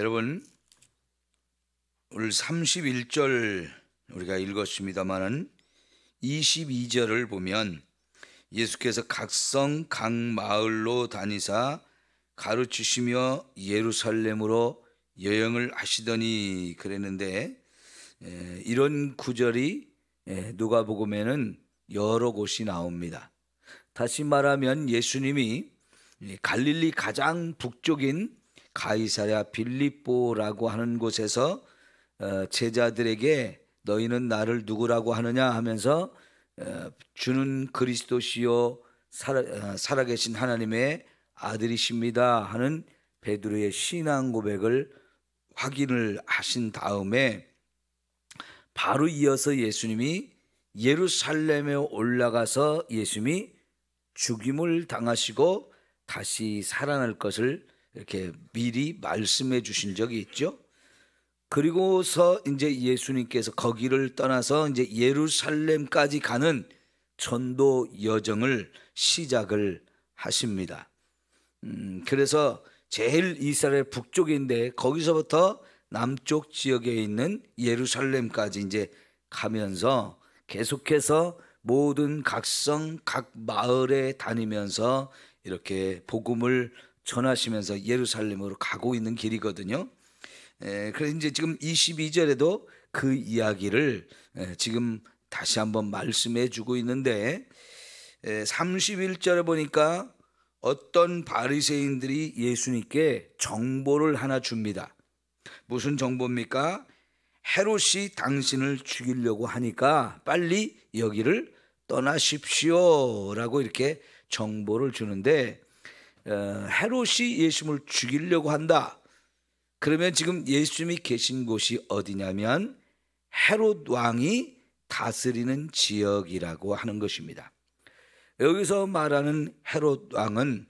여러분, 오늘 31절 우리가 읽었습니다마는 22절을 보면 예수께서 각 성 각 마을로 다니사 가르치시며 예루살렘으로 여행을 하시더니 그랬는데, 이런 구절이 누가복음에는 여러 곳이 나옵니다. 다시 말하면 예수님이 갈릴리 가장 북쪽인 가이사랴 빌립보라고 하는 곳에서 제자들에게 너희는 나를 누구라고 하느냐 하면서 주는 그리스도시요 살아계신 하나님의 아들이십니다 하는 베드로의 신앙 고백을 확인을 하신 다음에 바로 이어서 예수님이 예루살렘에 올라가서 예수님이 죽임을 당하시고 다시 살아날 것을 이렇게 미리 말씀해 주신 적이 있죠. 그리고서 이제 예수님께서 거기를 떠나서 이제 예루살렘까지 가는 전도 여정을 시작을 하십니다. 그래서 제일 이스라엘 북쪽인데 거기서부터 남쪽 지역에 있는 예루살렘까지 이제 가면서 계속해서 모든 각 성, 각 마을에 다니면서 이렇게 복음을 전하시면서 예루살렘으로 가고 있는 길이거든요. 그래서 이제 지금 22절에도 그 이야기를 지금 다시 한번 말씀해 주고 있는데, 31절에 보니까 어떤 바리새인들이 예수님께 정보를 하나 줍니다. 무슨 정보입니까? 헤롯이 당신을 죽이려고 하니까 빨리 여기를 떠나십시오 라고 이렇게 정보를 주는데, 헤롯이 예수님을 죽이려고 한다. 그러면 지금 예수님이 계신 곳이 어디냐면 헤롯 왕이 다스리는 지역이라고 하는 것입니다. 여기서 말하는 헤롯 왕은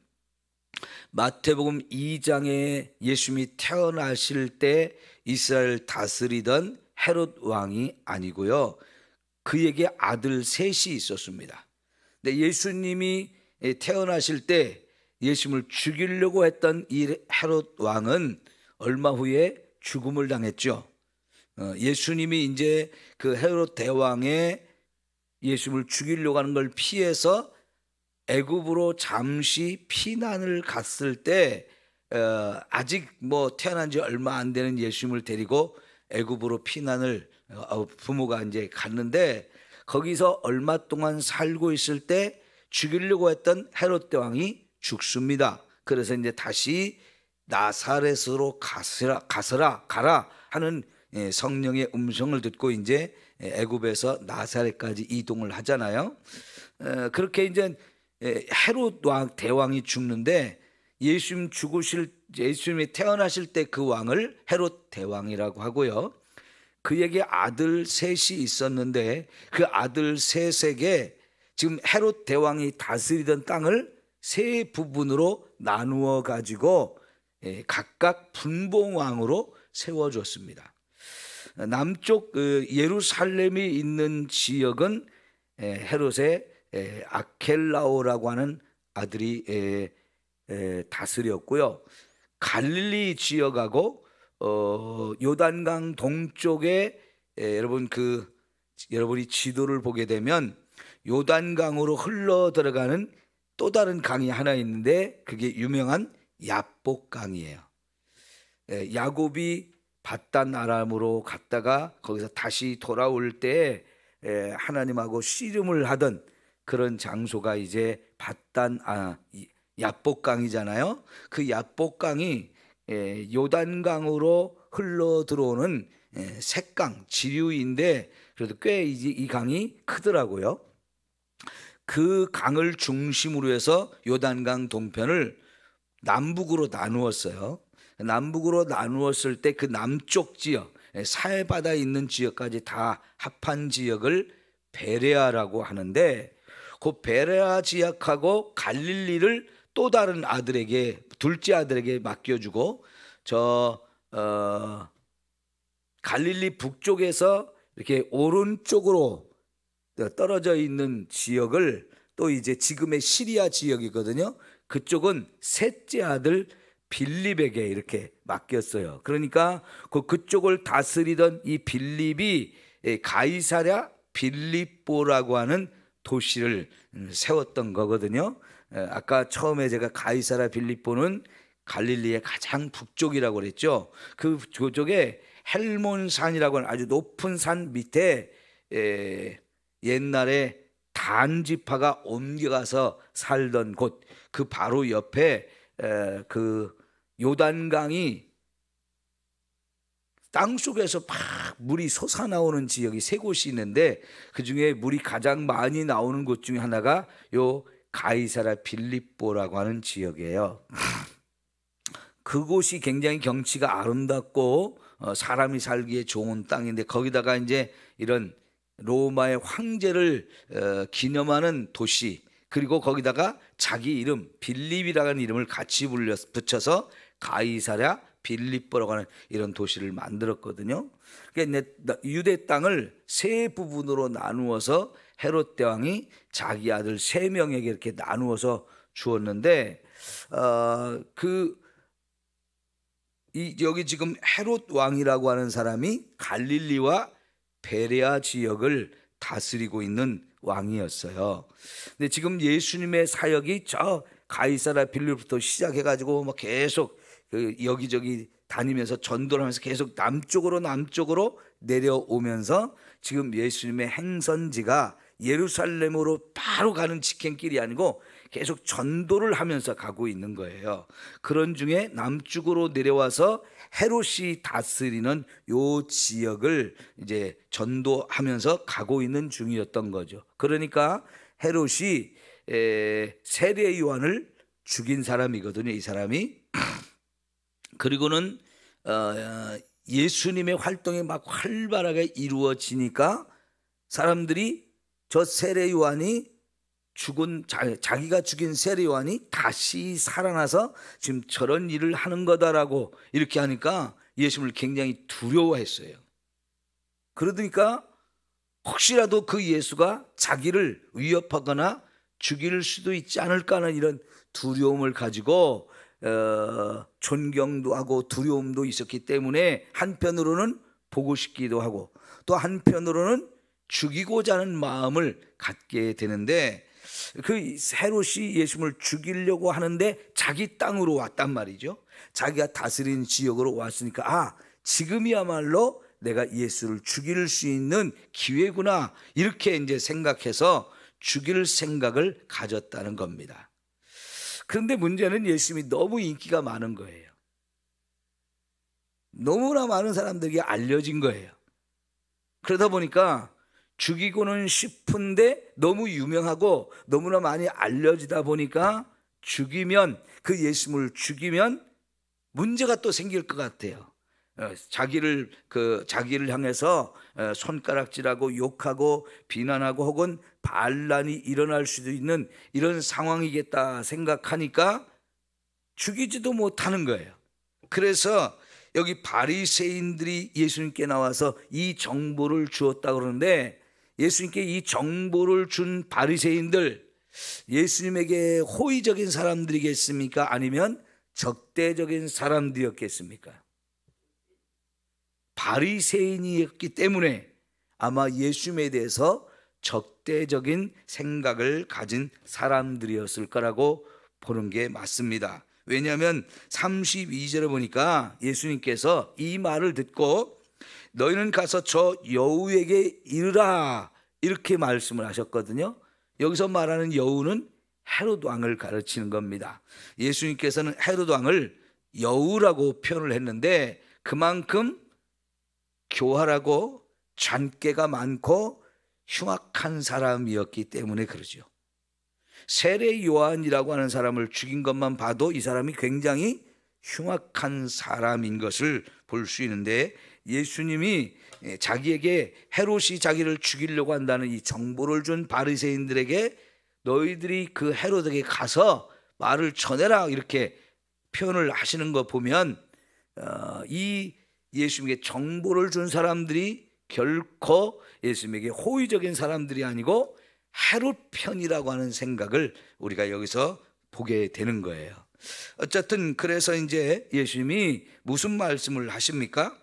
마태복음 2장에 예수님이 태어나실 때 이스라엘 다스리던 헤롯 왕이 아니고요, 그에게 아들 셋이 있었습니다. 근데 예수님이 태어나실 때 예수님을 죽이려고 했던 이 헤롯 왕은 얼마 후에 죽음을 당했죠. 예수님이 이제 그 헤롯 대왕의 예수님을 죽이려고 하는 걸 피해서 애굽으로 잠시 피난을 갔을 때, 아직 뭐 태어난 지 얼마 안 되는 예수님을 데리고 애굽으로 피난을 부모가 이제 갔는데, 거기서 얼마 동안 살고 있을 때 죽이려고 했던 헤롯 대왕이 죽습니다. 그래서 이제 다시 나사렛으로 가라 하는 성령의 음성을 듣고 이제 애굽에서 나사렛까지 이동을 하잖아요. 그렇게 이제 헤롯 왕 대왕이 죽는데, 예수님이 태어나실 때 그 왕을 헤롯 대왕이라고 하고요, 그에게 아들 셋이 있었는데 그 아들 셋에게 지금 헤롯 대왕이 다스리던 땅을 세 부분으로 나누어 가지고 각각 분봉왕으로 세워줬습니다. 남쪽 예루살렘이 있는 지역은 헤롯의 아켈라오라고 하는 아들이 다스렸고요, 갈릴리 지역하고 요단강 동쪽에 여러분이 지도를 보게 되면 요단강으로 흘러 들어가는 또 다른 강이 하나 있는데 그게 유명한 야복강이에요. 야곱이 밧단 아람으로 갔다가 거기서 다시 돌아올 때 하나님하고 씨름을 하던 그런 장소가 이제 야복강이잖아요. 그 야복강이 요단강으로 흘러 들어오는 색강 지류인데, 그래도 꽤 이 강이 크더라고요. 그 강을 중심으로 해서 요단강 동편을 남북으로 나누었어요. 남북으로 나누었을 때 그 남쪽 지역, 사해바다에 있는 지역까지 다 합한 지역을 베레아라고 하는데, 그 베레아 지역하고 갈릴리를 또 다른 아들에게, 둘째 아들에게 맡겨주고, 갈릴리 북쪽에서 이렇게 오른쪽으로 떨어져 있는 지역을 또 이제 지금의 시리아 지역이거든요. 그쪽은 셋째 아들 빌립에게 이렇게 맡겼어요. 그러니까 그쪽을 다스리던 이 빌립이 가이사랴 빌립보라고 하는 도시를 세웠던 거거든요. 아까 처음에 제가 가이사랴 빌립보는 갈릴리의 가장 북쪽이라고 그랬죠. 그 저쪽에 헬몬산이라고 하는 아주 높은 산 밑에 옛날에 단 지파가 옮겨가서 살던 곳, 그 바로 옆에 그 요단강이 땅속에서 막 물이 솟아나오는 지역이 세 곳이 있는데, 그 중에 물이 가장 많이 나오는 곳 중에 하나가 요 가이사랴 빌립보라고 하는 지역이에요. 그곳이 굉장히 경치가 아름답고 사람이 살기에 좋은 땅인데, 거기다가 이제 이런 로마의 황제를 기념하는 도시, 그리고 거기다가 자기 이름 빌립이라는 이름을 같이 붙여서 가이사랴 빌립보라고 하는 이런 도시를 만들었거든요. 그러니까 유대 땅을 세 부분으로 나누어서 헤롯 대왕이 자기 아들 세 명에게 이렇게 나누어서 주었는데, 여기 지금 헤롯 왕이라고 하는 사람이 갈릴리와 베레아 지역을 다스리고 있는 왕이었어요. 근데 지금 예수님의 사역이 저 가이사랴 빌립부터 시작해가지고 막 계속 여기저기 다니면서 전도를 하면서 계속 남쪽으로 내려오면서, 지금 예수님의 행선지가 예루살렘으로 바로 가는 직행길이 아니고 계속 전도를 하면서 가고 있는 거예요. 그런 중에 남쪽으로 내려와서 헤롯이 다스리는 요 지역을 이제 전도하면서 가고 있는 중이었던 거죠. 그러니까 헤롯이 세례 요한을 죽인 사람이거든요, 이 사람이. 그리고는 예수님의 활동이 막 활발하게 이루어지니까 사람들이 저 세례 요한이 자기가 죽인 세례 요한이 다시 살아나서 지금 저런 일을 하는 거다라고 이렇게 하니까 예수님을 굉장히 두려워했어요. 그러니까 혹시라도 그 예수가 자기를 위협하거나 죽일 수도 있지 않을까 하는 이런 두려움을 가지고 존경도 하고 두려움도 있었기 때문에 한편으로는 보고 싶기도 하고 또 한편으로는 죽이고자 하는 마음을 갖게 되는데, 그 헤롯이 예수님을 죽이려고 하는데 자기 땅으로 왔단 말이죠. 자기가 다스린 지역으로 왔으니까 지금이야말로 내가 예수를 죽일 수 있는 기회구나, 이렇게 이제 생각해서 죽일 생각을 가졌다는 겁니다. 그런데 문제는 예수님이 너무 인기가 많은 거예요. 너무나 많은 사람들에게 알려진 거예요. 그러다 보니까 죽이고는 싶은데 너무 유명하고 너무나 많이 알려지다 보니까 그 예수님을 죽이면 문제가 또 생길 것 같아요. 자기를 향해서 손가락질하고 욕하고 비난하고 혹은 반란이 일어날 수도 있는 이런 상황이겠다 생각하니까 죽이지도 못하는 거예요. 그래서 여기 바리새인들이 예수님께 나와서 이 정보를 주었다 그러는데, 예수님께 이 정보를 준 바리새인들, 예수님에게 호의적인 사람들이겠습니까? 아니면 적대적인 사람들이었겠습니까? 바리새인이었기 때문에 아마 예수님에 대해서 적대적인 생각을 가진 사람들이었을 거라고 보는 게 맞습니다. 왜냐하면 32절에 보니까 예수님께서 이 말을 듣고 너희는 가서 저 여우에게 이르라, 이렇게 말씀을 하셨거든요. 여기서 말하는 여우는 헤롯 왕을 가르치는 겁니다. 예수님께서는 헤롯 왕을 여우라고 표현을 했는데 그만큼 교활하고 잔꾀가 많고 흉악한 사람이었기 때문에 그러죠. 세례 요한이라고 하는 사람을 죽인 것만 봐도 이 사람이 굉장히 흉악한 사람인 것을 볼 수 있는데, 예수님이 자기에게 헤롯이 자기를 죽이려고 한다는 이 정보를 준 바리새인들에게 너희들이 그 헤롯에게 가서 말을 전해라, 이렇게 표현을 하시는 거 보면 이 예수님에게 정보를 준 사람들이 결코 예수님에게 호의적인 사람들이 아니고 헤롯 편이라고 하는 생각을 우리가 여기서 보게 되는 거예요. 어쨌든 그래서 이제 예수님이 무슨 말씀을 하십니까?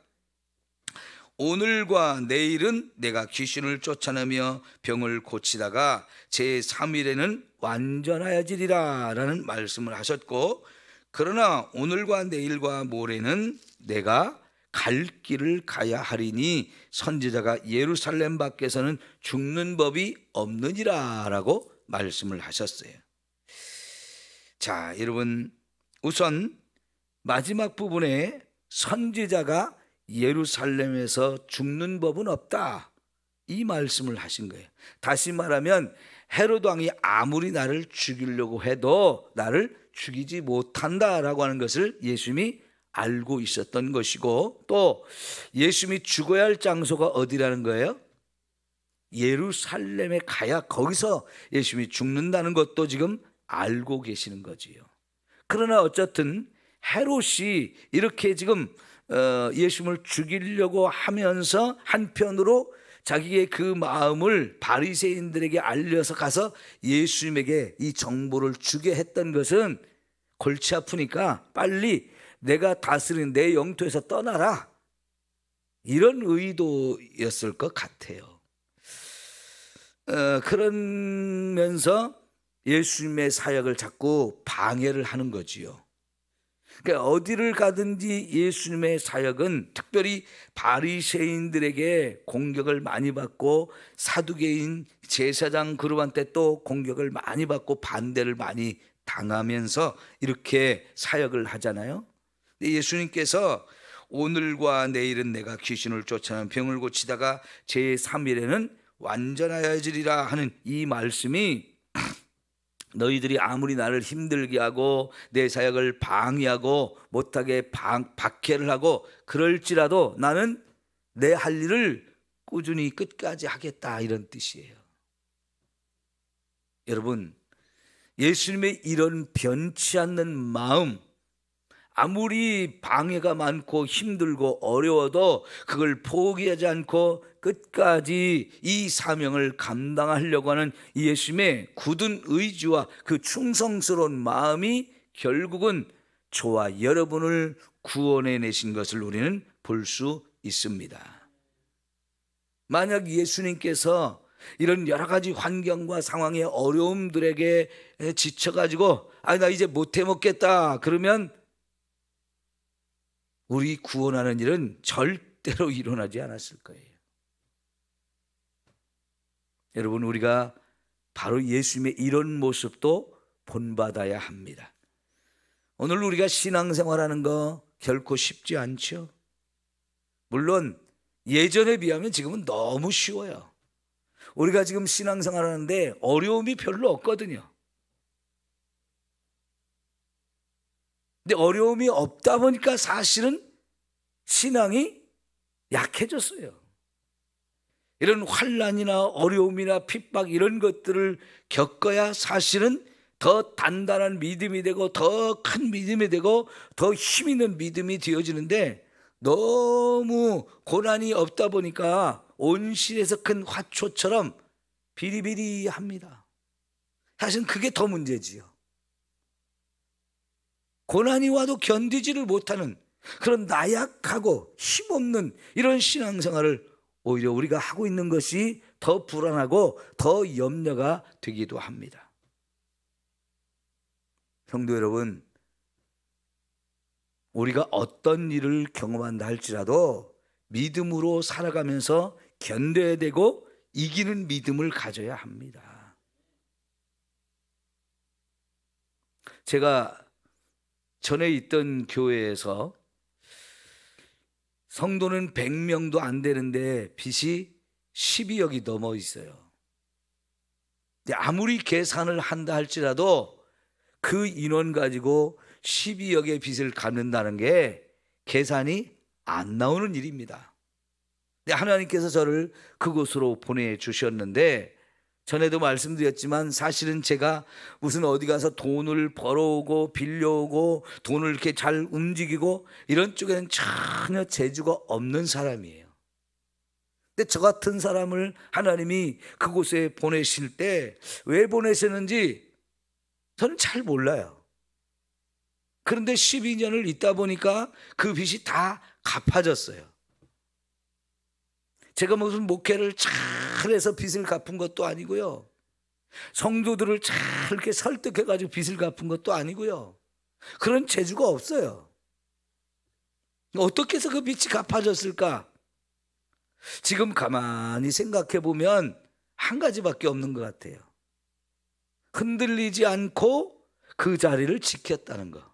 오늘과 내일은 내가 귀신을 쫓아내며 병을 고치다가 제3일에는 완전하여지리라 라는 말씀을 하셨고, 그러나 오늘과 내일과 모레는 내가 갈 길을 가야 하리니 선지자가 예루살렘 밖에서는 죽는 법이 없느니라 라고 말씀을 하셨어요. 자, 여러분, 우선 마지막 부분에 선지자가 예루살렘에서 죽는 법은 없다, 이 말씀을 하신 거예요. 다시 말하면 헤롯 왕이 아무리 나를 죽이려고 해도 나를 죽이지 못한다라고 하는 것을 예수님이 알고 있었던 것이고, 또 예수님이 죽어야 할 장소가 어디라는 거예요? 예루살렘에 가야 거기서 예수님이 죽는다는 것도 지금 알고 계시는 거지요. 그러나 어쨌든 헤롯이 이렇게 지금 예수님을 죽이려고 하면서 한편으로 자기의 그 마음을 바리새인들에게 알려서 가서 예수님에게 이 정보를 주게 했던 것은 골치 아프니까 빨리 내가 다스리는 내 영토에서 떠나라, 이런 의도였을 것 같아요. 그러면서 예수님의 사역을 자꾸 방해를 하는 거지요. 그러니까 어디를 가든지 예수님의 사역은 특별히 바리새인들에게 공격을 많이 받고 사두개인 제사장 그룹한테 또 공격을 많이 받고 반대를 많이 당하면서 이렇게 사역을 하잖아요. 근데 예수님께서 오늘과 내일은 내가 귀신을 쫓아내는 병을 고치다가 제3일에는 완전하여지리라 하는 이 말씀이 너희들이 아무리 나를 힘들게 하고 내 사역을 방해하고 못하게 박해를 하고 그럴지라도 나는 내 할 일을 꾸준히 끝까지 하겠다, 이런 뜻이에요. 여러분, 예수님의 이런 변치 않는 마음, 아무리 방해가 많고 힘들고 어려워도 그걸 포기하지 않고 끝까지 이 사명을 감당하려고 하는 예수님의 굳은 의지와 그 충성스러운 마음이 결국은 저와 여러분을 구원해 내신 것을 우리는 볼 수 있습니다. 만약 예수님께서 이런 여러 가지 환경과 상황의 어려움들에게 지쳐가지고 나 이제 못해 먹겠다 그러면 우리 구원하는 일은 절대로 일어나지 않았을 거예요. 여러분, 우리가 바로 예수님의 이런 모습도 본받아야 합니다. 오늘 우리가 신앙생활하는 거 결코 쉽지 않죠. 물론 예전에 비하면 지금은 너무 쉬워요. 우리가 지금 신앙생활하는데 어려움이 별로 없거든요. 근데 어려움이 없다 보니까 사실은 신앙이 약해졌어요. 이런 환난이나 어려움이나 핍박 이런 것들을 겪어야 사실은 더 단단한 믿음이 되고 더 큰 믿음이 되고 더 힘 있는 믿음이 되어지는데, 너무 고난이 없다 보니까 온실에서 큰 화초처럼 비리비리합니다. 사실은 그게 더 문제지요. 고난이 와도 견디지를 못하는 그런 나약하고 힘없는 이런 신앙생활을 오히려 우리가 하고 있는 것이 더 불안하고 더 염려가 되기도 합니다. 성도 여러분, 우리가 어떤 일을 경험한다 할지라도 믿음으로 살아가면서 견뎌야 되고 이기는 믿음을 가져야 합니다. 제가 전에 있던 교회에서 성도는 100명도 안 되는데 빚이 12억이 넘어 있어요. 아무리 계산을 한다 할지라도 그 인원 가지고 12억의 빚을 갚는다는 게 계산이 안 나오는 일입니다. 하나님께서 저를 그곳으로 보내주셨는데, 전에도 말씀드렸지만 사실은 제가 무슨 어디 가서 돈을 벌어오고 빌려오고 돈을 이렇게 잘 움직이고 이런 쪽에는 전혀 재주가 없는 사람이에요. 근데 저 같은 사람을 하나님이 그곳에 보내실 때 왜 보내셨는지 저는 잘 몰라요. 그런데 12년을 있다 보니까 그 빚이 다 갚아졌어요. 제가 무슨 목회를 잘해서 빚을 갚은 것도 아니고요. 성도들을 잘 이렇게 설득해가지고 빚을 갚은 것도 아니고요. 그런 재주가 없어요. 어떻게 해서 그 빚이 갚아졌을까? 지금 가만히 생각해 보면 한 가지밖에 없는 것 같아요. 흔들리지 않고 그 자리를 지켰다는 거.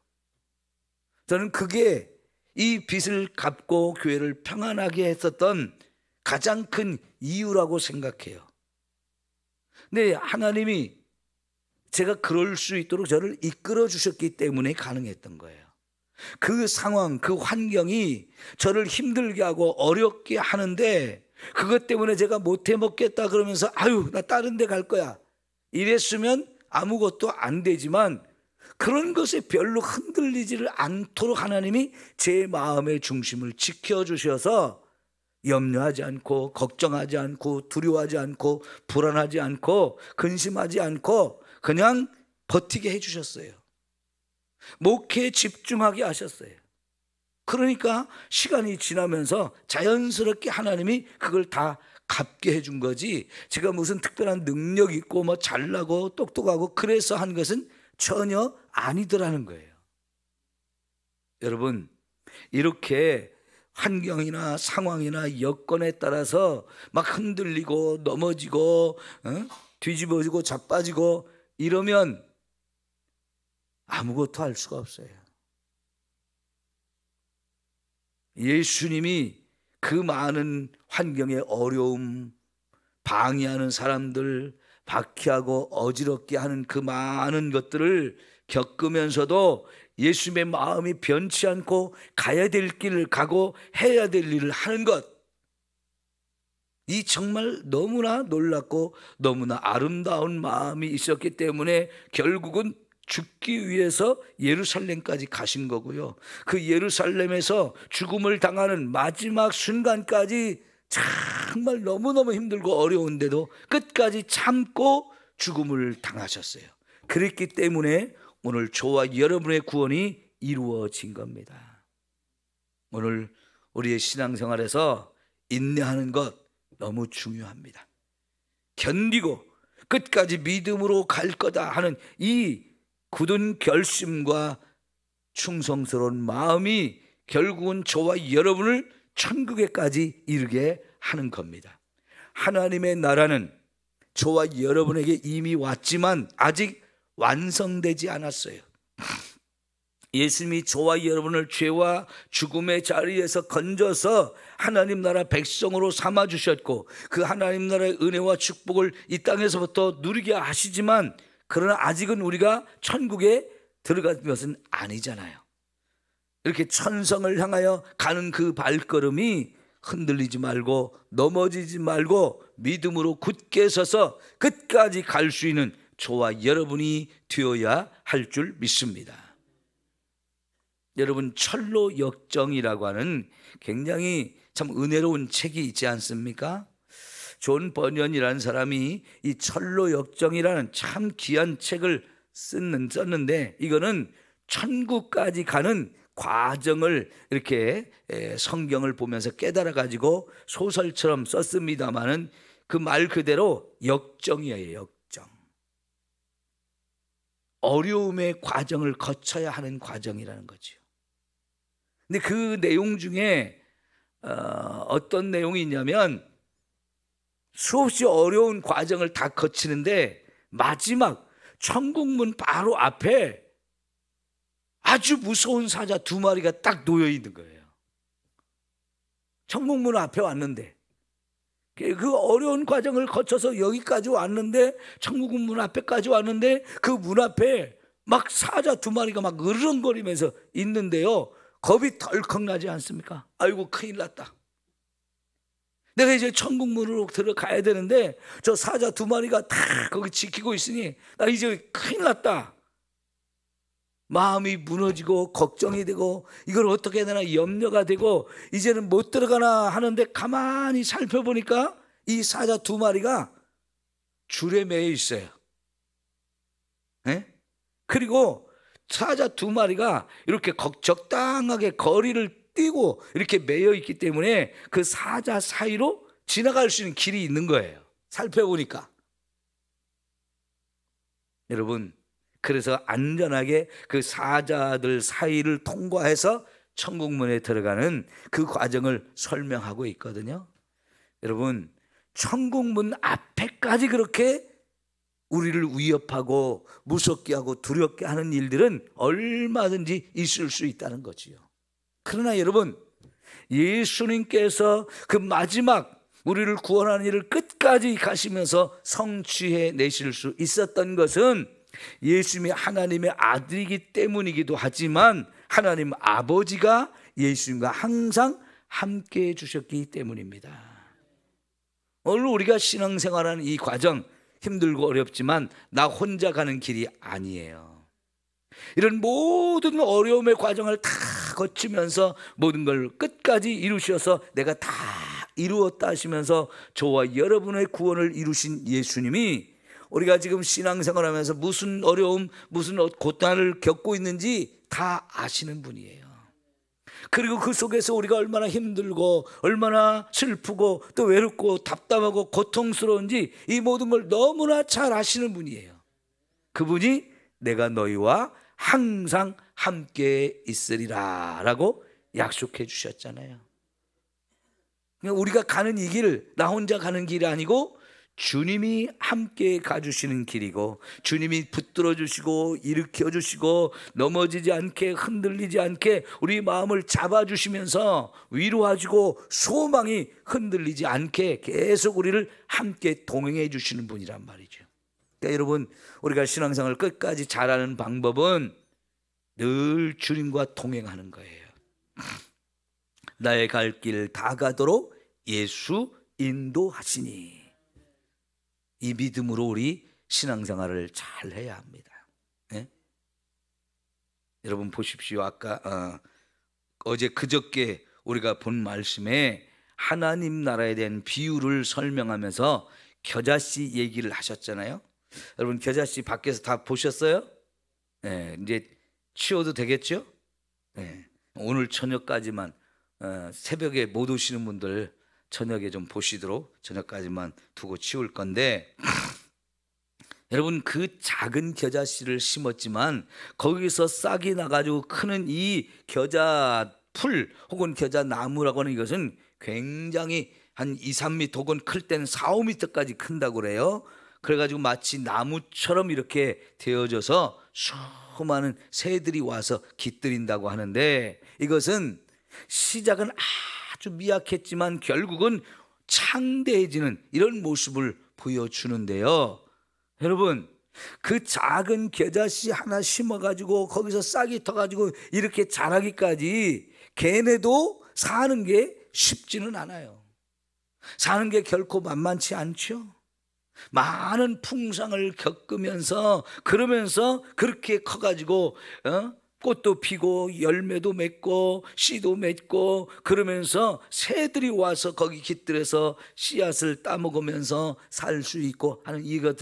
저는 그게 이 빚을 갚고 교회를 평안하게 했었던 가장 큰 이유라고 생각해요. 근데 하나님이 제가 그럴 수 있도록 저를 이끌어 주셨기 때문에 가능했던 거예요. 그 상황, 그 환경이 저를 힘들게 하고 어렵게 하는데 그것 때문에 제가 못해 먹겠다 그러면서 아유 나 다른 데 갈 거야 이랬으면 아무것도 안 되지만 그런 것에 별로 흔들리지를 않도록 하나님이 제 마음의 중심을 지켜주셔서 염려하지 않고 걱정하지 않고 두려워하지 않고 불안하지 않고 근심하지 않고 그냥 버티게 해주셨어요. 목회에 집중하게 하셨어요. 그러니까 시간이 지나면서 자연스럽게 하나님이 그걸 다 갚게 해준 거지 제가 무슨 특별한 능력 있고 뭐 잘나고 똑똑하고 그래서 한 것은 전혀 아니더라는 거예요. 여러분 이렇게 환경이나 상황이나 여건에 따라서 막 흔들리고 넘어지고 뒤집어지고 자빠지고 이러면 아무것도 할 수가 없어요. 예수님이 그 많은 환경의 어려움, 방해하는 사람들, 박해하고 어지럽게 하는 그 많은 것들을 겪으면서도 예수님의 마음이 변치 않고 가야 될 길을 가고 해야 될 일을 하는 것, 이 정말 너무나 놀랍고 너무나 아름다운 마음이 있었기 때문에 결국은 죽기 위해서 예루살렘까지 가신 거고요. 그 예루살렘에서 죽음을 당하는 마지막 순간까지 정말 너무너무 힘들고 어려운데도 끝까지 참고 죽음을 당하셨어요. 그랬기 때문에 오늘 저와 여러분의 구원이 이루어진 겁니다. 오늘 우리의 신앙생활에서 인내하는 것 너무 중요합니다. 견디고 끝까지 믿음으로 갈 거다 하는 이 굳은 결심과 충성스러운 마음이 결국은 저와 여러분을 천국에까지 이르게 하는 겁니다. 하나님의 나라는 저와 여러분에게 이미 왔지만 아직 완성되지 않았어요. 예수님이 저와 여러분을 죄와 죽음의 자리에서 건져서 하나님 나라 백성으로 삼아주셨고 그 하나님 나라의 은혜와 축복을 이 땅에서부터 누리게 하시지만 그러나 아직은 우리가 천국에 들어간 것은 아니잖아요. 이렇게 천성을 향하여 가는 그 발걸음이 흔들리지 말고 넘어지지 말고 믿음으로 굳게 서서 끝까지 갈 수 있는 저와 여러분이 되어야 할 줄 믿습니다. 여러분 철로 역정이라고 하는 굉장히 참 은혜로운 책이 있지 않습니까? 존 버년이라는 사람이 이 철로 역정이라는 참 귀한 책을 썼는데 이거는 천국까지 가는 과정을 이렇게 성경을 보면서 깨달아 가지고 소설처럼 썼습니다마는 그 말 그대로 역정이에요. 역정. 어려움의 과정을 거쳐야 하는 과정이라는 거죠. 근데 그 내용 중에 어떤 내용이 있냐면 수없이 어려운 과정을 다 거치는데 마지막 천국문 바로 앞에 아주 무서운 사자 2마리가 딱 놓여 있는 거예요. 천국문 앞에 왔는데 그 어려운 과정을 거쳐서 여기까지 왔는데 천국문 앞에까지 왔는데 그 문 앞에 막 사자 2마리가 막 으르렁거리면서 있는데요. 겁이 덜컥 나지 않습니까? 아이고 큰일 났다. 내가 이제 천국문으로 들어가야 되는데 저 사자 2마리가 다 거기 지키고 있으니 나 이제 큰일 났다. 마음이 무너지고 걱정이 되고 이걸 어떻게 해야 되나 염려가 되고 이제는 못 들어가나 하는데 가만히 살펴보니까 이 사자 2마리가 줄에 매여 있어요. 네? 그리고 사자 두 마리가 이렇게 적당하게 거리를 띄고 이렇게 매여 있기 때문에 그 사자 사이로 지나갈 수 있는 길이 있는 거예요. 살펴보니까. 여러분, 그래서 안전하게 그 사자들 사이를 통과해서 천국문에 들어가는 그 과정을 설명하고 있거든요. 여러분, 천국문 앞에까지 그렇게 우리를 위협하고 무섭게 하고 두렵게 하는 일들은 얼마든지 있을 수 있다는 거지요. 그러나 여러분, 예수님께서 그 마지막 우리를 구원하는 일을 끝까지 가시면서 성취해 내실 수 있었던 것은 예수님이 하나님의 아들이기 때문이기도 하지만 하나님 아버지가 예수님과 항상 함께 해주셨기 때문입니다. 오늘 우리가 신앙생활하는 이 과정, 힘들고 어렵지만 나 혼자 가는 길이 아니에요. 이런 모든 어려움의 과정을 다 거치면서 모든 걸 끝까지 이루셔서 내가 다 이루었다 하시면서 저와 여러분의 구원을 이루신 예수님이 우리가 지금 신앙생활하면서 무슨 어려움, 무슨 고난을 겪고 있는지 다 아시는 분이에요. 그리고 그 속에서 우리가 얼마나 힘들고 얼마나 슬프고 또 외롭고 답답하고 고통스러운지 이 모든 걸 너무나 잘 아시는 분이에요. 그분이 내가 너희와 항상 함께 있으리라 라고 약속해 주셨잖아요. 우리가 가는 이 길, 나 혼자 가는 길이 아니고 주님이 함께 가주시는 길이고 주님이 붙들어 주시고 일으켜 주시고 넘어지지 않게 흔들리지 않게 우리 마음을 잡아주시면서 위로하시고 소망이 흔들리지 않게 계속 우리를 함께 동행해 주시는 분이란 말이죠. 그러니까 여러분, 우리가 신앙생활을 끝까지 잘하는 방법은 늘 주님과 동행하는 거예요. 나의 갈 길 다 가도록 예수 인도하시니, 이 믿음으로 우리 신앙생활을 잘 해야 합니다. 네? 여러분 보십시오. 아까 어제 그저께 우리가 본 말씀에 하나님 나라에 대한 비유를 설명하면서 겨자씨 얘기를 하셨잖아요. 여러분 겨자씨 밖에서 다 보셨어요? 네, 이제 치워도 되겠죠? 네, 오늘 저녁까지만 새벽에 못 오시는 분들 저녁에 좀 보시도록 저녁까지만 두고 치울 건데 여러분 그 작은 겨자씨를 심었지만 거기서 싹이 나가지고 크는 이 겨자풀 혹은 겨자나무라고 하는 이것은 굉장히 한 2, 3m 혹은 클 때는 4, 5m까지 큰다고 그래요. 그래가지고 마치 나무처럼 이렇게 되어져서 수많은 새들이 와서 깃들인다고 하는데 이것은 시작은 아주 미약했지만 결국은 창대해지는 이런 모습을 보여주는데요. 여러분 그 작은 겨자씨 하나 심어가지고 거기서 싹이 터가지고 이렇게 자라기까지 걔네도 사는 게 쉽지는 않아요. 사는 게 결코 만만치 않죠. 많은 풍상을 겪으면서 그러면서 그렇게 커가지고 꽃도 피고 열매도 맺고 씨도 맺고 그러면서 새들이 와서 거기 깃들여서 씨앗을 따먹으면서 살 수 있고 하는 이것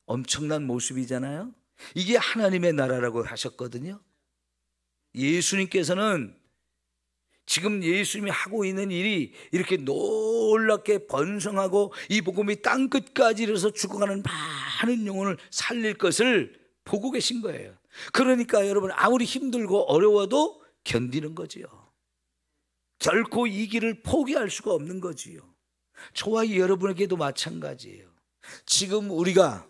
엄청난 모습이잖아요. 이게 하나님의 나라라고 하셨거든요. 예수님께서는 지금 예수님이 하고 있는 일이 이렇게 놀랍게 번성하고 이 복음이 땅끝까지 이르러서 죽어가는 많은 영혼을 살릴 것을 보고 계신 거예요. 그러니까 여러분 아무리 힘들고 어려워도 견디는 거지요. 결코 이 길을 포기할 수가 없는 거지요. 저와 여러분에게도 마찬가지예요. 지금 우리가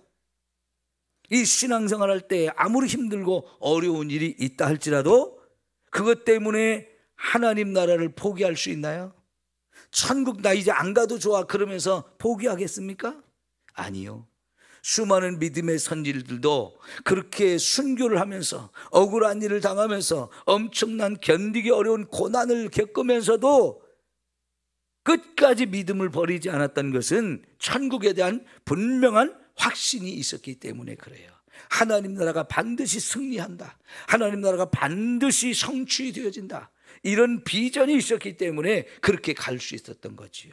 이 신앙생활 할 때 아무리 힘들고 어려운 일이 있다 할지라도 그것 때문에 하나님 나라를 포기할 수 있나요? 천국 나 이제 안 가도 좋아 그러면서 포기하겠습니까? 아니요. 수많은 믿음의 선지들도 그렇게 순교를 하면서 억울한 일을 당하면서 엄청난 견디기 어려운 고난을 겪으면서도 끝까지 믿음을 버리지 않았던 것은 천국에 대한 분명한 확신이 있었기 때문에 그래요. 하나님 나라가 반드시 승리한다. 하나님 나라가 반드시 성취되어진다. 이런 비전이 있었기 때문에 그렇게 갈 수 있었던 거지요.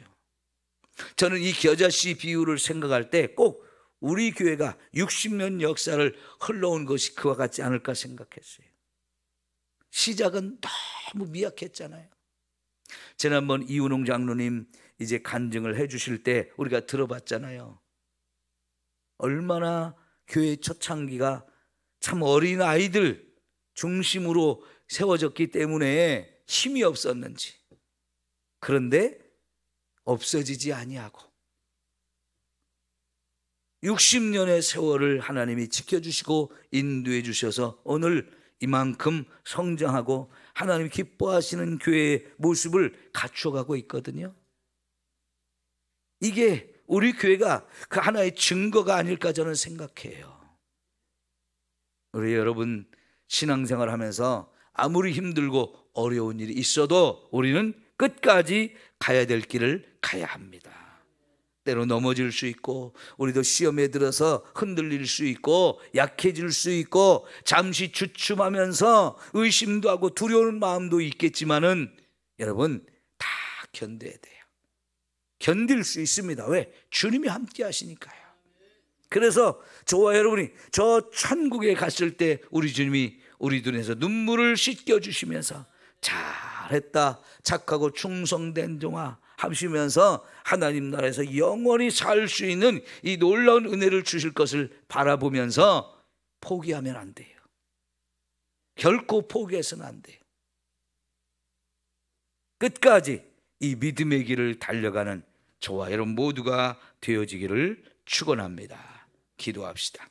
저는 이 겨자씨 비유를 생각할 때 꼭 우리 교회가 60년 역사를 흘러온 것이 그와 같지 않을까 생각했어요. 시작은 너무 미약했잖아요. 지난번 이운홍 장로님 이제 간증을 해 주실 때 우리가 들어봤잖아요. 얼마나 교회 초창기가 참 어린 아이들 중심으로 세워졌기 때문에 힘이 없었는지. 그런데 없어지지 아니하고 60년의 세월을 하나님이 지켜주시고 인도해 주셔서 오늘 이만큼 성장하고 하나님이 기뻐하시는 교회의 모습을 갖춰가고 있거든요. 이게 우리 교회가 그 하나의 증거가 아닐까 저는 생각해요. 우리 여러분 신앙생활 하면서 아무리 힘들고 어려운 일이 있어도 우리는 끝까지 가야 될 길을 가야 합니다. 때로 넘어질 수 있고 우리도 시험에 들어서 흔들릴 수 있고 약해질 수 있고 잠시 주춤하면서 의심도 하고 두려운 마음도 있겠지만은 여러분 다 견뎌야 돼요. 견딜 수 있습니다. 왜? 주님이 함께 하시니까요. 그래서 저와 여러분이 저 천국에 갔을 때 우리 주님이 우리 눈에서 눈물을 씻겨주시면서 잘했다 착하고 충성된 종아 하시면서 하나님 나라에서 영원히 살 수 있는 이 놀라운 은혜를 주실 것을 바라보면서 포기하면 안 돼요. 결코 포기해서는 안 돼요. 끝까지 이 믿음의 길을 달려가는 저와 여러분 모두가 되어지기를 축원합니다. 기도합시다.